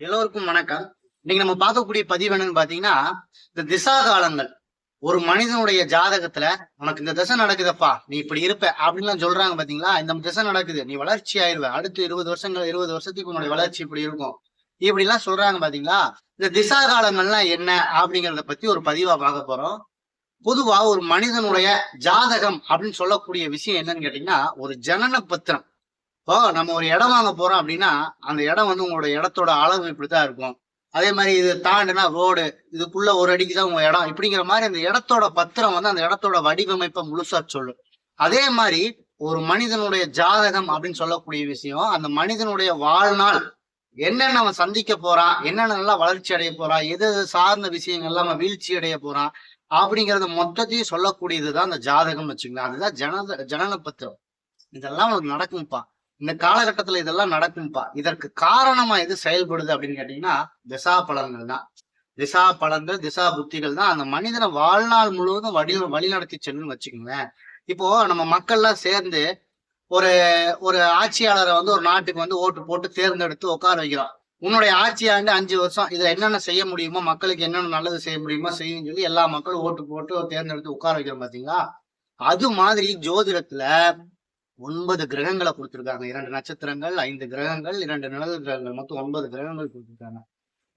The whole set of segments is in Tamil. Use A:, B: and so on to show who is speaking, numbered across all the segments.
A: எல்லோருக்கும் வணக்கம். இன்னைக்கு நம்ம பார்க்கக்கூடிய பதிவு என்னன்னு பாத்தீங்கன்னா, இந்த திசா காலங்கள். ஒரு மனிதனுடைய ஜாதகத்துல உனக்கு இந்த திசை நடக்குதப்பா, நீ இப்படி இருப்ப அப்படின்லாம் சொல்றாங்க பாத்தீங்களா? இந்த திசை நடக்குது, நீ வளர்ச்சி ஆயிருவ, அடுத்து 20 வருஷத்துக்கு உன்னுடைய வளர்ச்சி இப்படி இருக்கும், இப்படி எல்லாம் சொல்றாங்க பாத்தீங்களா? இந்த திசா காலங்கள்லாம் என்ன அப்படிங்கறத பத்தி ஒரு பதிவா பார்க்க போறோம். பொதுவா ஒரு மனிதனுடைய ஜாதகம் அப்படின்னு சொல்லக்கூடிய விஷயம் என்னன்னு கேட்டீங்கன்னா, ஒரு ஜனன பத்திரம். இப்போ நம்ம ஒரு இடம் வாங்க போறோம் அப்படின்னா, அந்த இடம் வந்து உங்களோட இடத்தோட அளவு இப்படித்தான் இருக்கும். அதே மாதிரி இது தாண்டுனா ரோடு, இதுக்குள்ள ஒரு அடிக்கு தான் உங்க இடம் இப்படிங்கிற மாதிரி அந்த இடத்தோட பத்திரம் வந்து அந்த இடத்தோட வடிவமைப்பை முழுசா சொல்லும். அதே மாதிரி ஒரு மனிதனுடைய ஜாதகம் அப்படின்னு சொல்லக்கூடிய விஷயம், அந்த மனிதனுடைய வாழ்நாள் என்னென்ன அவன் சந்திக்க போறான், என்னென்ன நல்லா வளர்ச்சி அடைய போறான், எது எது சார்ந்த விஷயங்கள்லாம் அவன் வீழ்ச்சி அடைய போறான் அப்படிங்கறத மொத்தத்தையும் சொல்லக்கூடியதுதான் அந்த ஜாதகம்னு வச்சுக்கலாம். அதுதான் ஜனன பத்திரம். இதெல்லாம் உனக்கு நடக்கும்ப்பா, இந்த காலகட்டத்துல இதெல்லாம் நடக்கும்பா. இதற்கு காரணமா எது செயல்படுது அப்படின்னு கேட்டீங்கன்னா, திசா பலன்கள் தான். திசா பலன்கள், திசா புத்திகள் தான் அந்த மனிதனை வாழ்நாள் முழுவதும் வழி நடத்தி செல்லுன்னு வச்சுக்கோங்களேன். இப்போ நம்ம மக்கள்லாம் சேர்ந்து ஒரு ஒரு ஆட்சியாளரை வந்து ஒரு நாட்டுக்கு வந்து ஓட்டு போட்டு தேர்ந்தெடுத்து உட்கார வைக்கிறோம். உன்னுடைய ஆட்சி ஆண்டு 5 வருஷம், இதுல என்னென்ன செய்ய முடியுமோ, மக்களுக்கு என்னென்ன நல்லது செய்ய முடியுமோ செய்யும் சொல்லி எல்லா மக்களும் ஓட்டு போட்டு தேர்ந்தெடுத்து உட்கார வைக்கிறோம் பாத்தீங்களா? அது மாதிரி ஜோதிடத்துல 9 கிரகங்களை கொடுத்திருக்காங்க. 2 நட்சத்திரங்கள், 5 கிரகங்கள், 2 நிழல் கிரகங்கள், மொத்தம் 9 கிரகங்கள் கொடுத்திருக்காங்க.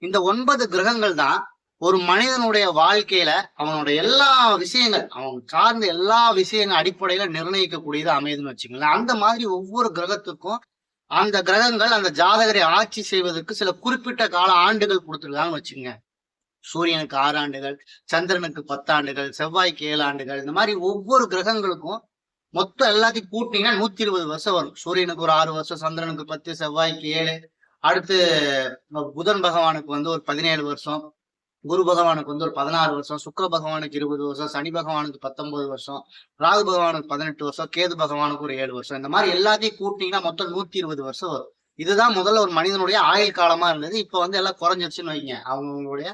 A: இந்த 9 கிரகங்கள் தான் ஒரு மனிதனுடைய வாழ்க்கையில அவனுடைய எல்லா விஷயங்கள், அவன் சார்ந்த எல்லா விஷயங்கள் அடிப்படையில நிர்ணயிக்கக்கூடியது அமையுதுன்னு வச்சுங்களேன். அந்த மாதிரி ஒவ்வொரு கிரகத்துக்கும் அந்த கிரகங்கள் அந்த ஜாதகரை ஆட்சி செய்வதற்கு சில குறிப்பிட்ட கால ஆண்டுகள் கொடுத்திருக்காங்கன்னு வச்சுங்க. சூரியனுக்கு 6 ஆண்டுகள், சந்திரனுக்கு 10 ஆண்டுகள், செவ்வாய்க்கு 7 ஆண்டுகள், இந்த மாதிரி ஒவ்வொரு கிரகங்களுக்கும் மொத்தம் எல்லாத்தையும் கூட்டினீங்கன்னா 120 வருஷம் வரும். சூரியனுக்கு ஒரு 6 வருஷம், சந்திரனுக்கு 10, செவ்வாய்க்கு 7, அடுத்து புதன் பகவானுக்கு வந்து ஒரு 17 வருஷம், குரு பகவானுக்கு வந்து ஒரு 16 வருஷம், சுக்கிர பகவானுக்கு 20 வருஷம், சனி பகவானுக்கு 19 வருஷம், ராகு பகவானுக்கு 18 வருஷம், கேது பகவானுக்கு ஒரு 7 வருஷம். இந்த மாதிரி எல்லாத்தையும் கூட்டினீங்கன்னா மொத்தம் 120 வருஷம் வரும். இதுதான் முதல்ல ஒரு மனிதனுடைய ஆயுள் காலமா இருந்தது. இப்ப வந்து எல்லாம் குறைஞ்சிருச்சுன்னு வைங்க. அவங்களுடைய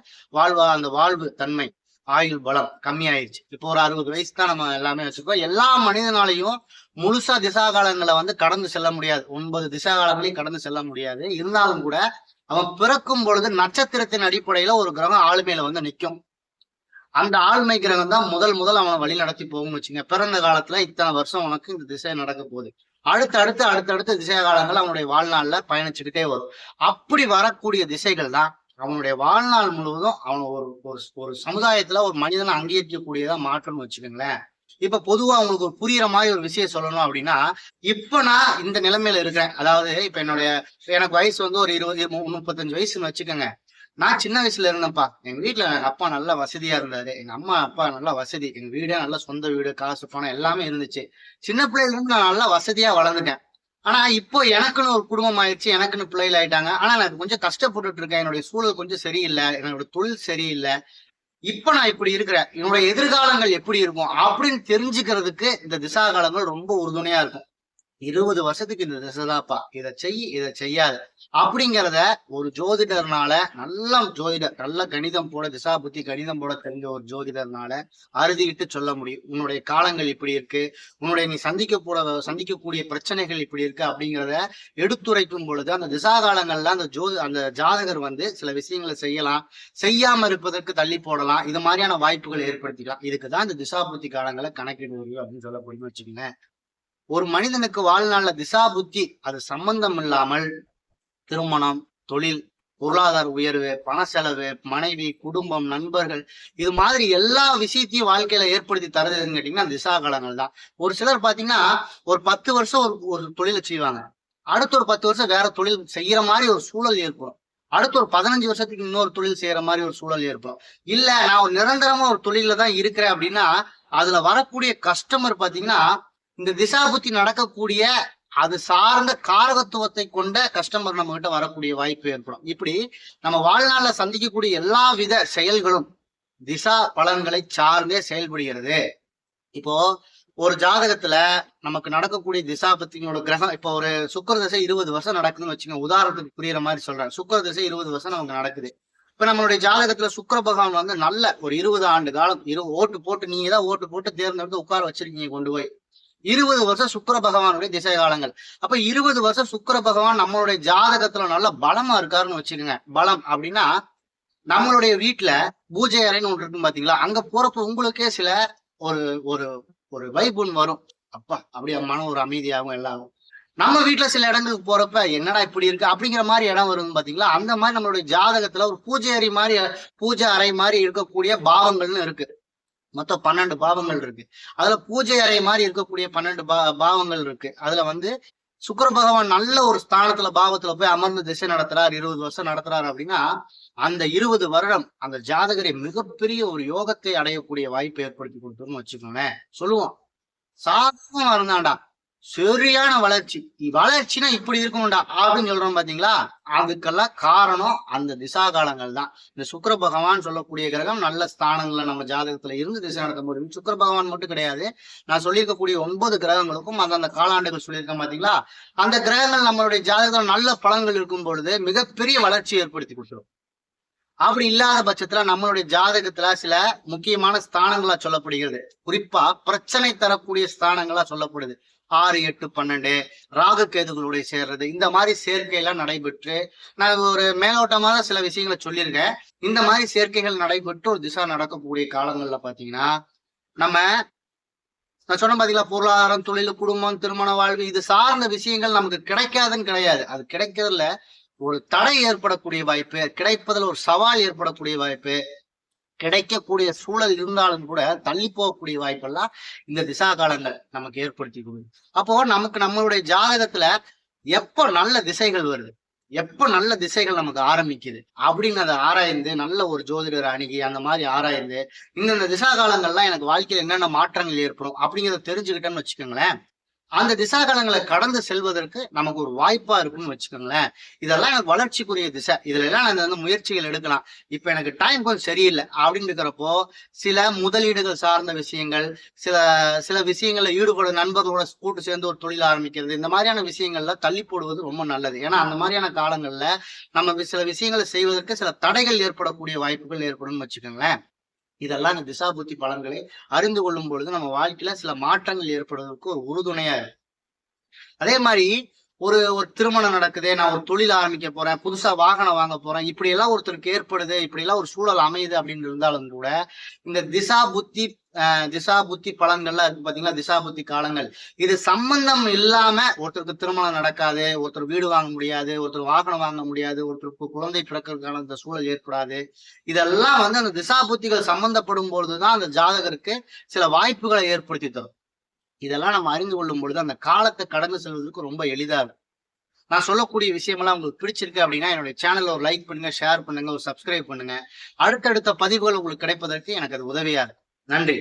A: அந்த வாழ்வு தன்மை, ஆயுள் பலம் கம்மியாயிருச்சு. இப்போ ஒரு 60 வயசு தான் நம்ம எல்லாமே வச்சிருக்கோம். எல்லா மனிதனாலையும் முழுசா திசா காலங்களை வந்து கடந்து செல்ல முடியாது. 9 திசா காலங்களையும் கடந்து செல்ல முடியாது. இருந்தாலும் கூட அவன் பிறக்கும் பொழுது நட்சத்திரத்தின் அடிப்படையில ஒரு கிரகம் ஆளுமையில வந்து நிற்கும். அந்த ஆளுமை கிரகம் தான் முதல் அவனை வழி நடத்தி போகும்னு வச்சுங்க. பிறந்த காலத்துல இத்தனை வருஷம் உனக்கு இந்த திசை நடக்க போகுது, அடுத்தடுத்த திசை காலங்கள் அவனுடைய வாழ்நாள்ல பயணிச்சுக்கிட்டே வரும். அப்படி வரக்கூடிய திசைகள் தான் அவனுடைய வாழ்நாள் முழுவதும் அவன் ஒரு சமுதாயத்துல ஒரு மனிதனை அங்கீகரிக்கக்கூடியதா மாற்றம்னு வச்சுக்கோங்களேன். இப்ப பொதுவா அவங்களுக்கு ஒரு புரியுற மாதிரி ஒரு விஷயம் சொல்லணும் அப்படின்னா, இப்ப நான் இந்த நிலைமையில இருக்கிறேன். அதாவது இப்ப எனக்கு வயசு வந்து ஒரு 20 35 வயசுன்னு வச்சுக்கோங்க. நான் சின்ன வயசுல இருந்தேன்ப்பா. எங்க வீட்டுல எங்க அப்பா நல்ல வசதியா இருந்தாரு, எங்க அம்மா அப்பா நல்ல வசதி, எங்க வீடே நல்ல சொந்த வீடு, காசு பணம் எல்லாமே இருந்துச்சு. சின்ன பிள்ளைல இருந்து நான் நல்லா வசதியா வளர்ந்துட்டேன். ஆனா இப்போ எனக்குன்னு ஒரு குடும்பம் ஆயிடுச்சு, எனக்குன்னு பிள்ளைகள் ஆயிட்டாங்க. ஆனா எனக்கு கொஞ்சம் கஷ்டப்பட்டுட்டு இருக்கேன். என்னுடைய சூழல் கொஞ்சம் சரியில்லை, என்னோட தொழில் சரியில்லை. இப்ப நான் இப்படி இருக்கிறேன், என்னுடைய எதிர்காலங்கள் எப்படி இருக்கும் அப்படின்னு தெரிஞ்சுக்கிறதுக்கு இந்த திசா காலங்கள் ரொம்ப உறுதுணையா இருக்கும். 20 வருஷத்துக்கு இந்த திசைதாப்பா, இதை இதை செய்யாது அப்படிங்கிறத ஒரு ஜோதிடர்னால, நல்ல கணிதம் போட, திசா புத்தி கணிதம் போட தெரிஞ்ச ஒரு ஜோதிடர்னால அறுதிட்டு சொல்ல முடியும். உன்னுடைய காலங்கள் இப்படி இருக்கு, உன்னுடைய நீ சந்திக்கக்கூடிய பிரச்சனைகள் இப்படி இருக்கு அப்படிங்கிறத எடுத்துரைக்கும் பொழுது அந்த திசா காலங்கள்ல அந்த ஜாதகர் வந்து சில விஷயங்களை செய்யலாம், செய்யாம இருப்பதற்கு தள்ளி போடலாம், இது மாதிரியான வாய்ப்புகளை ஏற்படுத்திக்கலாம். இதுக்குதான் இந்த திசா புத்தி காலங்களை கணக்கிடுவது அப்படின்னு சொல்லக்கூடிய வச்சுக்கோங்க. ஒரு மனிதனுக்கு வாழ்நாள்ல திசா புத்தி அது சம்பந்தம் இல்லாமல் திருமணம், தொழில், பொருளாதார உயர்வு, பண செலவு, மனைவி, குடும்பம், நண்பர்கள், இது மாதிரி எல்லா விஷயத்தையும் வாழ்க்கையில ஏற்படுத்தி தருதுன்னு கேட்டீங்கன்னா திசா காலங்கள் தான். ஒரு சிலர் பாத்தீங்கன்னா ஒரு 10 வருஷம் ஒரு தொழிலை செய்வாங்க, அடுத்த ஒரு 10 வருஷம் வேற தொழில் செய்யற மாதிரி ஒரு சூழல் ஏற்படும். அடுத்து ஒரு 15 வருஷத்துக்கு இன்னொரு தொழில் செய்யற மாதிரி ஒரு சூழல் ஏற்படும். இல்ல நான் ஒரு நிரந்தரமா ஒரு தொழில தான் இருக்கிறேன் அப்படின்னா அதுல வரக்கூடிய கஸ்டமர் பாத்தீங்கன்னா இந்த திசா புத்தி நடக்கக்கூடிய அது சார்ந்த காரகத்துவத்தை கொண்ட கஸ்டமர் நம்ம கிட்ட வரக்கூடிய வாய்ப்பு ஏற்படும். இப்படி நம்ம வாழ்நாள்ல சந்திக்கக்கூடிய எல்லா வித செயல்களும் திசா பலன்களை சார்ந்தே செயல்படுகிறது. இப்போ ஒரு ஜாதகத்துல நமக்கு நடக்கக்கூடிய திசா பத்தினோட கிரகம், இப்போ ஒரு சுக்கிர திசை 20 வருஷம் நடக்குதுன்னு வச்சுக்கோங்க. உதாரணத்துக்கு புரியுற மாதிரி சொல்றேன். சுக்கிர திசை 20 வருஷம் நமக்கு நடக்குது. இப்ப நம்மளுடைய ஜாதகத்துல சுக்கிர பகவான் வந்து நல்ல ஒரு 20 ஆண்டு காலம் ஓட்டு போட்டு நீங்க தான் ஓட்டு போட்டு தேர்ந்தெடுத்து உட்கார வச்சிருக்கீங்க கொண்டு போய். 20 வருஷம் சுக்கிர பகவானுடைய திசை காலங்கள். அப்ப 20 வருஷம் சுக்கிர பகவான் நம்மளுடைய ஜாதகத்துல நல்ல பலமா இருக்காருன்னு வச்சுக்கோங்க. பலம் அப்படின்னா நம்மளுடைய வீட்டுல பூஜை அறைன்னு ஒன்று இருக்கும் பாத்தீங்களா, அங்க போறப்ப உங்களுக்கே சில ஒரு ஒரு ஒரு வைப் ஒன்று வரும். அப்பா அப்படியே மனம் ஒரு அமைதியாகும் எல்லாரும். நம்ம வீட்டுல சில இடங்களுக்கு போறப்ப என்னடா இப்படி இருக்கு அப்படிங்கிற மாதிரி இடம் வரும் பாத்தீங்களா, அந்த மாதிரி நம்மளுடைய ஜாதகத்துல ஒரு பூஜை அறை மாதிரி, பூஜை அறை மாதிரி இருக்கக்கூடிய பாவங்கள்னு இருக்கு. மொத்தம் 12 பாவங்கள் இருக்கு. அதுல பூஜை அறை மாதிரி இருக்கக்கூடிய 12 பாவங்கள் இருக்கு. அதுல வந்து சுக்கிர பகவான் நல்ல ஒரு ஸ்தானத்துல பாவத்துல போய் அமர்ந்து திசை நடத்துறார், 20 வருஷம் நடத்துறாரு அப்படின்னா அந்த 20 வருடம் அந்த ஜாதகரை மிகப்பெரிய ஒரு யோகத்தை அடையக்கூடிய வாய்ப்பை ஏற்படுத்தி கொடுத்தோம்னு வச்சுக்கோங்களேன். சொல்லுவோம் சாதகமா இருந்தாண்டா சரியான வளர்ச்சி, வளர்ச்சினா இப்படி இருக்கணும்டா அப்படின்னு சொல்றோம் பாத்தீங்களா, அதுக்கெல்லாம் காரணம் அந்த திசா காலங்கள் தான். இந்த சுக்கிர பகவான் சொல்லக்கூடிய கிரகம் நல்ல ஸ்தானங்கள்ல நம்ம ஜாதகத்துல இருந்து திசை நடத்த முடியும். சுக்கிர பகவான் மட்டும் கிடையாது, நான் சொல்லியிருக்கக்கூடிய 9 கிரகங்களுக்கும் அந்தந்த காலாண்டுகள் சொல்லியிருக்கேன் பாத்தீங்களா, அந்த கிரகங்கள் நம்மளுடைய ஜாதகத்துல நல்ல பலன்கள் இருக்கும் பொழுது மிகப்பெரிய வளர்ச்சி ஏற்படுத்தி கொடுத்துரும். அப்படி இல்லாத பட்சத்துல நம்மளுடைய ஜாதகத்துல சில முக்கியமான ஸ்தானங்களா சொல்லப்படுகிறது. குறிப்பா பிரச்சனை தரக்கூடிய ஸ்தானங்களா சொல்லப்படுது. 6, 8, 12 ராகு கேதுகளுடைய சேர்றது, இந்த மாதிரி சேர்க்கை எல்லாம் நடைபெற்று, நான் ஒரு மேலோட்டமாக சில விஷயங்களை சொல்லியிருக்கேன். இந்த மாதிரி சேர்க்கைகள் நடைபெற்று ஒரு திசா நடக்கக்கூடிய காலங்கள்ல பாத்தீங்கன்னா நம்ம நான் சொன்ன பாத்தீங்களா, பொருளாதாரம், தொழில், குடும்பம், திருமண வாழ்வு இது சார்ந்த விஷயங்கள் நமக்கு கிடைக்காதுன்னு கிடையாது. அது கிடைக்கிறதுல ஒரு தடை ஏற்படக்கூடிய வாய்ப்பு, கிடைப்பதில் ஒரு சவால் ஏற்படக்கூடிய வாய்ப்பு, கிடைக்கக்கூடிய சூழல் இருந்தாலும் கூட தள்ளி போகக்கூடிய வாய்ப்பெல்லாம் இந்த திசா காலங்கள் நமக்கு ஏற்படுத்தி கொடுக்குது. அப்போ நமக்கு நம்மளுடைய ஜாதகத்துல எப்ப நல்ல திசைகள் வருது, எப்ப நல்ல திசைகள் நமக்கு ஆரம்பிக்குது அப்படிங்கிறத ஆராய்ந்து நல்ல ஒரு ஜோதிடர் அணுகி அந்த மாதிரி ஆராய்ந்து இந்த திசா காலங்கள்லாம் எனக்கு வாழ்க்கையில என்னென்ன மாற்றங்கள் ஏற்படும் அப்படிங்கிறத தெரிஞ்சுக்கிட்டேன்னு வச்சுக்கோங்களேன், அந்த திசாகாலங்களை கடந்து செல்வதற்கு நமக்கு ஒரு வாய்ப்பா இருக்குன்னு வச்சுக்கோங்களேன். இதெல்லாம் எனக்கு வளர்ச்சிக்குரிய திசை, இதுல எல்லாம் நான் வந்து முயற்சிகள் எடுக்கலாம். இப்ப எனக்கு டைம் கொஞ்சம் சரியில்லை அப்படின்னு இருக்கிறப்போ சில முதலீடுகள் சார்ந்த விஷயங்கள், சில சில விஷயங்கள்ல ஈடுபட நண்பர்களோட கூட்டு சேர்ந்து ஒரு தொழில் ஆரம்பிக்கிறது, இந்த மாதிரியான விஷயங்கள்ல தள்ளி போடுவது ரொம்ப நல்லது. ஏன்னா அந்த மாதிரியான காலங்கள்ல நம்ம சில விஷயங்களை செய்வதற்கு சில தடைகள் ஏற்படக்கூடிய வாய்ப்புகள் ஏற்படும் வச்சுக்கோங்களேன். இதெல்லாம் இந்த திசா புத்தி பலன்களை அறிந்து கொள்ளும் பொழுது நம்ம வாழ்க்கையில சில மாற்றங்கள் ஏற்படுவதற்கு ஒரு உறுதுணையா இருக்கு. அதே மாதிரி ஒரு ஒரு திருமணம் நடக்குது, நான் ஒரு தொழில் ஆரம்பிக்க போறேன், புதுசா வாகனம் வாங்க போறேன், இப்படி எல்லாம் ஒருத்தருக்கு ஏற்படுது, இப்படி எல்லாம் ஒரு சூழல் அமையுது அப்படின்னு இருந்தாலும் கூட இந்த திசா புத்தி பலன்கள்லாம் இருக்கு பாத்தீங்களா, திசா புத்தி காலங்கள், இது சம்பந்தம் இல்லாம ஒருத்தருக்கு திருமணம் நடக்காது, ஒருத்தர் வீடு வாங்க முடியாது, ஒருத்தர் வாகனம் வாங்க முடியாது, ஒருத்தருக்கு குழந்தை பிறக்கிறதுக்கான அந்த சூழல் ஏற்படாது. இதெல்லாம் வந்து அந்த திசா புத்திகள் சம்பந்தப்படும் பொழுதுதான் அந்த ஜாதகருக்கு சில வாய்ப்புகளை ஏற்படுத்தி தரும். இதெல்லாம் நம்ம அறிந்து கொள்ளும் பொழுது அந்த காலத்தை கடந்து செல்வதற்கு ரொம்ப எளிதா இருக்கும். நான் சொல்லக்கூடிய விஷயமெல்லாம் உங்களுக்கு பிடிச்சிருக்கு அப்படின்னா என்னுடைய சேனல்ல ஒரு லைக் பண்ணுங்க, ஷேர் பண்ணுங்க, ஒரு சப்ஸ்கிரைப் பண்ணுங்க. அடுத்தடுத்த பதிவுகள் உங்களுக்கு கிடைப்பதற்கு எனக்கு அது உதவியா இருக்கு. நன்றி.